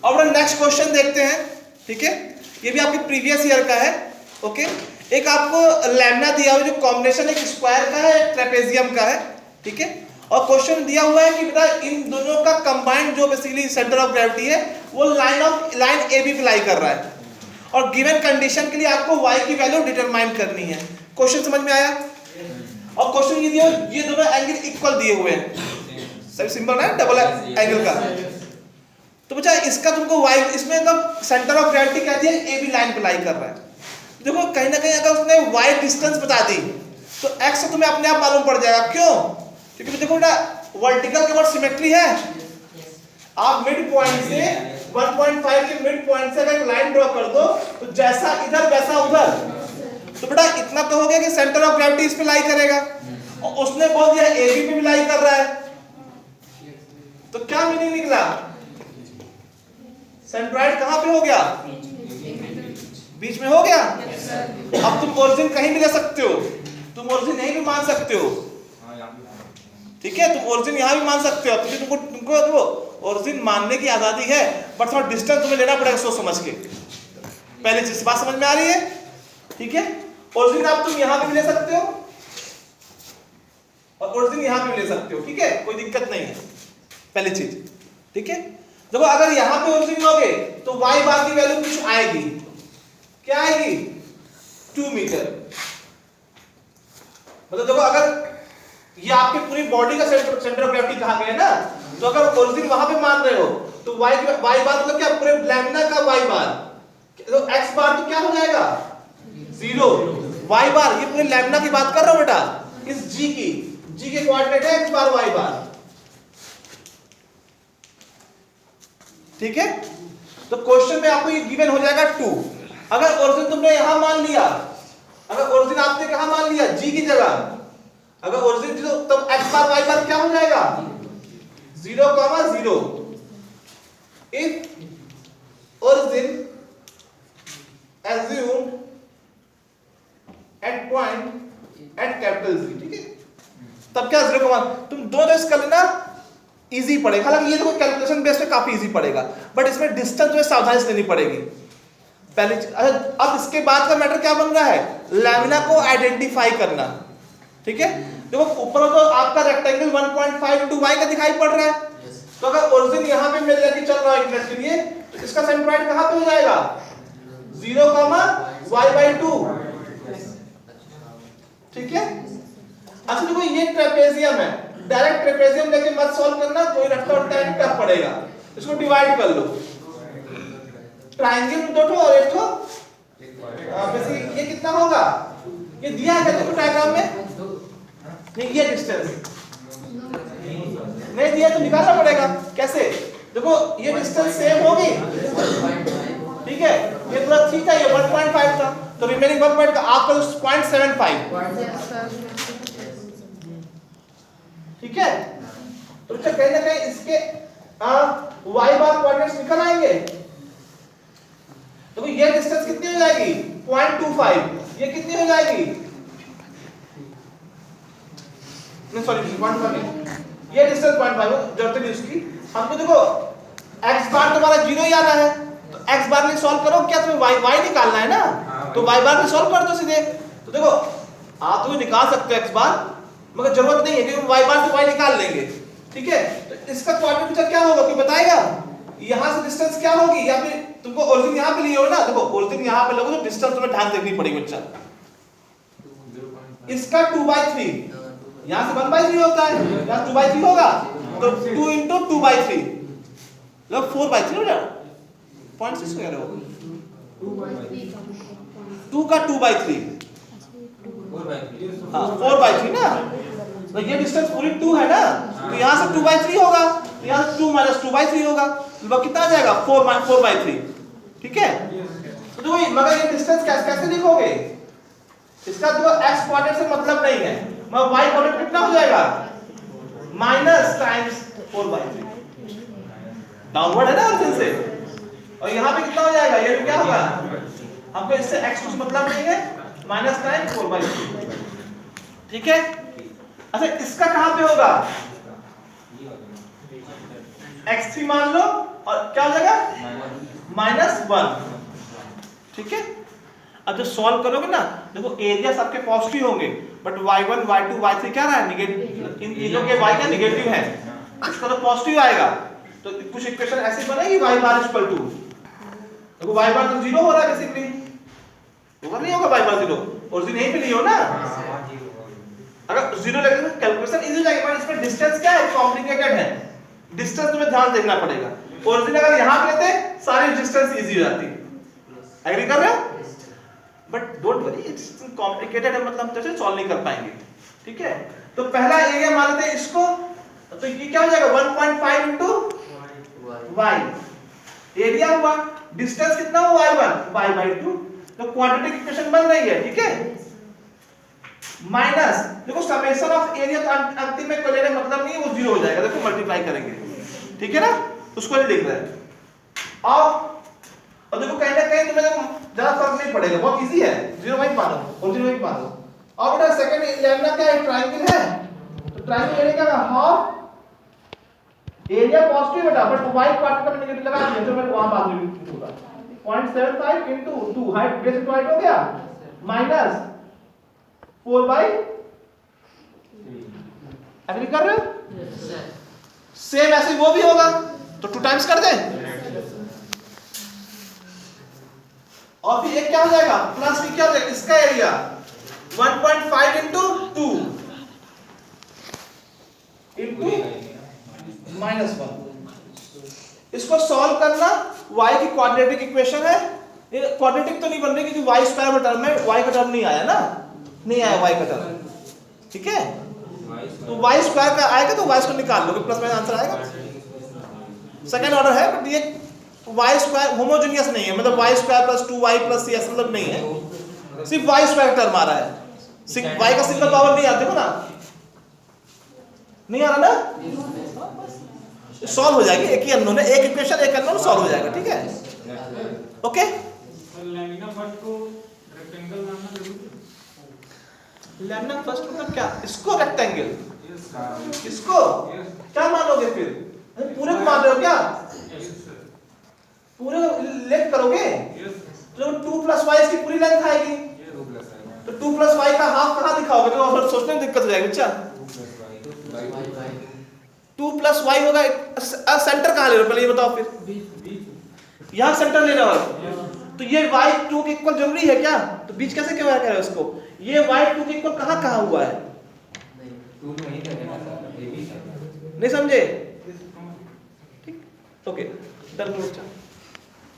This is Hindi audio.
और नेक्स्ट क्वेश्चन देखते हैं, ठीक है, ये भी आपके प्रीवियस ईयर का है। ओके, एक आपको लैम्डा दिया हुआ जो कॉम्बिनेशन एक स्क्वायर का है एक ट्रेपेजियम का है, ठीक है, और क्वेश्चन दिया हुआ है कि बेटा इन दोनों का कंबाइंड जो बेसिकली सेंटर ऑफ ग्रेविटी है वो लाइन ए बी पे लाई कर रहा है, और गिवन कंडीशन के लिए आपको y की वैल्यू डिटरमाइन करनी है। क्वेश्चन समझ में आया? और क्वेश्चन ये दिया, ये दोनों एंगल इक्वल दिए हुए हैं, सब सिंपल है, डबल एंगल का। तो बच्चा इसका तुमको y, इसमें मतलब सेंटर ऑफ ग्रेविटी कह दिया ए बी लाइन पे लाई कर रहा है। देखो कहीं ना कहीं अगर उसने y डिस्टेंस बता दी तो x से तुम्हें अपने आप मालूम पड़ जाएगा। क्यों? क्योंकि देखो बेटा वर्टिकल के ऊपर सिमेट्री है। आप मिड पॉइंट से 1.5 के मिड पॉइंट से अगर लाइन ड्रॉ कर दो तो जैसा इधर वैसा उधर, तो बेटा इतना तो हो गया कि सेंटर ऑफ ग्रेविटी इस पे लाई करेगा, और उसने बोल दिया ए बी पे भी लाई कर रहा है, तो क्या मीनिंग निकला? सेंट्रॉइड कहां पे हो गया? बीच में हो गया। अब तुम ओरिजिन कहीं भी ले सकते हो, तुम ओरिजिन यहीं भी मान सकते हो, ठीक है, तुम ओरिजिन यहां भी मान सकते हो। तुमको देखो ओरिजिन मानने की आजादी है, बट थोड़ा डिस्टेंस तुम्हें लेना पड़ेगा सोच समझ के। पहले चीज बात समझ में आ रही है, ठीक है? ओरिजिन आप तुम यहां पे भी ले सकते हो और ओरिजिन यहां पे भी ले सकते हो, ठीक है, कोई दिक्कत नहीं है। पहली चीज, ठीक है, देखो अगर यहां पे ओरिजिन लोगे तो y बार की वैल्यू कुछ आएगी, क्या आएगी? 2 मीटर। मतलब देखो अगर ये आपकी पूरी बॉडी का सेंटर ऑफ ग्रेविटी कहा गया है ना, तो अगर ओरिजिन वहां पे मान रहे हो तो y बार मतलब क्या? पूरे लैम्डा का y बार, तो x बार तो क्या हो जाएगा? 0। y बार, ये पूरे लैम्डा की बात कर रहा हूं बेटा, इस g के कोऑर्डिनेट है x बार y बार, ठीक है। तो क्वेश्चन में आपको ये गिवन हो जाएगा 2। अगर ओरिजिन तुमने यहां मान लिया, अगर ओरिजिन आपने कहां मान लिया? g की जगह, अगर ओरिजिन तो तब x बार y बार क्या हो जाएगा? 0,0। If origin assumed at point at capital Z, ठीक है, तब क्या 0,1। तुम दो रेस कर लेना, इजी पड़ेगा। हालांकि ये देखो कैलकुलेशन बेस पे काफी इजी पड़ेगा, बट इसमें डिस्टेंस जो है सावधानी से लेनी पड़ेगी पहले। अब इसके बाद का मैटर क्या बन रहा है? लैमिना को आइडेंटिफाई करना, ठीक है। देखो ऊपर तो आपका रेक्टेंगल 1.5 into y का दिखाई पड़ रहा है, तो अगर ओरिजिन यहां पे मिल जाके चल रहा है एक मिनट के लिए, तो इसका सेंट्रॉइड कहां पे हो जाएगा? 0,y/2, ठीक है। अच्छा देखो ये ट्रेपेजियम है, डायरेक्ट ट्रेपेजियम लेके मत सॉल्व करना, कोई रखता और टाइम टफ पड़ेगा। इसको डिवाइड कर लो, ट्रायंगल में 2 ठो और 1 ठो, बेसिकली ये कितना होगा? ये दिया है देखो डायग्राम में, नहीं ये डिस्टेंस नहीं दिया तो निकालना पड़ेगा। कैसे? देखो ये डिस्टेंस सेम होगी, ठीक है, ये पूरा 3 था, ये 1.5 था, तो रिमेनिंग 1 पॉइंट का आपका 0.75, ठीक है। तो कहीं ना कहीं इसके y बार कोऑर्डिनेट्स निकल आएंगे। देखो ये डिस्टेंस कितनी हो जाएगी? 0.25। ये कितनी हो जाएगी? नहीं सॉरी 0.5, ये डिस्टेंस 0.5 जरूरत नहीं उसकी। हमको देखो x बार तुम्हारा 0 ही आना है, तो x बार में सॉल्व करो, क्या तुम्हें y निकालना है ना, तो y बार में सॉल्व कर दो सीधे। तो देखो आप तो निकाल सकते हो x बार, मगर जरूरत नहीं है क्योंकि y बार से y निकाल लेंगे, ठीक है। तो इसका कोऑर्डिनेट क्या होगा कोई बताएगा? यहां से डिस्टेंस क्या होगी? या फिर तुमको ओरिजिन यहां पे लिए हो ना, देखो ओरिजिन यहां पे लोगे तो डिस्टेंस तुम्हें ध्यान देखनी पड़ेगी बच्चा। इसका 2/3, यहां से 1/3 होता है, यहां 2/3 होगा, तो 2 into 2/3 मतलब 4/3 हो जाएगा, 0.6 वगैरह होगा, 2 का 2/3, हाँ 4/3 ना, तो ये डिस्टेंस पूरी 2 है ना, तो यहां से 2/3 होगा, तो यहां से 2 - 2/3 होगा, तो कितना आ जाएगा? 4/3, ठीक है। तो देखो मगर ये डिस्टेंस कैसे लिखोगे? इसका तो x कोऑर्डिनेट से मतलब नहीं है, मगर y कोऑर्डिनेट कितना हो जाएगा? माइनस टाइम्स 4/3, डाउनवर्ड है ना ओरिजिन से, और यहां पे कितना हो जाएगा? ये क्या होगा? हमको इससे x कुछ मतलब नहीं है, माइनस टाइम्स 4/3, ठीक है। अच्छा इसका कहां पे होगा? x3 मान लो और क्या हो जाएगा -1, ठीक है। अब जब सॉल्व करोगे ना, देखो एरिया आपके पॉजिटिव होंगे, बट y1 y2 y3 क्या रहा है नेगेटिव, इन तीनों के y का नेगेटिव है, इसका तो पॉजिटिव आएगा। तो कुछ इक्वेशन ऐसे बनेगी y बार इक्वल टू, देखो y बार तो 0 हो रहा है बेसिकली, होगा नहीं होगा y बार 0, ओरिजिन यहीं पे नहीं हो ना, अगर 0 लगेगा तो कैलकुलेशन इजी हो जाएगा, पर इसमें डिस्टेंस क्या है, कॉम्प्लिकेटेड है, डिस्टेंस तुम्हें ध्यान देखना पड़ेगा। ओरिजिन अगर यहां पे लेते सारी डिस्टेंस इजी हो जाती, एग्री कर रहे हो, but don't worry it's complicated है, मतलब हम जैसे सॉल्व नहीं कर पाएंगे, ठीक है। तो पहला एरिया मान लेते हैं इसको, तो ये क्या हो जाएगा 1.5 इनटू y, एरिया हुआ, डिस्टेंस कितना हुआ y1 y/2, तो क्वाड्रेटिक इक्वेशन बन रही है, ठीक है। माइनस, देखो समेशन ऑफ एरिया तो अंतिम में कोई लेने मतलब नहीं है, वो 0 हो जाएगा, देखो मल्टीप्लाई करेंगे, ठीक है ना, उसको नहीं लिख रहे हैं। और देखो कहीं ना कहीं तुम्हें ज्यादा फर्क नहीं पड़ेगा, बहुत इजी है, 0 वही मानो और 0 वही मानो। और बेटा सेकंड लैम्डा क्या है, ट्रायंगल है, तो ट्रायंगल एरिया क्या है, हाफ एरिया पॉजिटिव बेटा, बट y पार्ट का नेगेटिव लगा दिया, तो मैं वहां बाद में लिखूंगा 0.75 into 2 height base to height हो गया माइनस 4/3, एग्री कर रहे हो, सेम ऐसे वो भी होगा, तो 2 टाइम्स कर दें, और फिर एक क्या हो जाएगा प्लस भी क्या हो जाएगा, इसका एरिया 1.5 इनटू 2 इनटू -1, इसको सॉल्व करना, y की क्वाड्रेटिक इक्वेशन है, ये क्वाड्रेटिक तो नहीं बन रही क्योंकि y स्क्वायर में टर्म में y का टर्म नहीं आया ना, नहीं आया y का टर्म, ठीक है। तो y स्क्वायर का आएगा तो y को निकाल लोगे, प्लस माइनस आंसर आएगा, सेकंड ऑर्डर है, बट ये y स्क्वायर होमोजेनियस नहीं है, मतलब y square plus 2y plus c ऐसा मतलब नहीं है, सिर्फ y स्क्वायर टर्म आ रहा है, y का सिंगल पावर नहीं आता, देखो ना नहीं आ रहा ना, सॉल्व हो जाएगी, एक ही अननोन है, एक इक्वेशन एक अननोन सॉल्व हो जाएगा, ठीक है, ओके। लैमिना फर्स्ट को रेक्टेंगल मानना जरूरी है, लैमिना फर्स्ट मतलब क्या, इसको रेक्टेंगल, इसको क्या मानोगे फिर, पूरे को मान रहे हो क्या, पूरे लेंथ करोगे, तो 2 + y इसकी पूरी लेंथ आएगी, तो 2 + y का हाफ कहां दिखाओगे, तो फिर सोचने में दिक्कत हो जाएगी बच्चा, 2 + y होगा, सेंटर कहां ले रहे हो पहले ये बताओ, फिर यहां सेंटर ले रहे हो, तो ये y 2 के इक्वल जरूरी है क्या, तो बीच कैसे क्या कह रहे हो इसको, ये y 2 के इक्वल कहां हुआ है, नहीं समझे, ठीक, ओके डन करो बच्चा।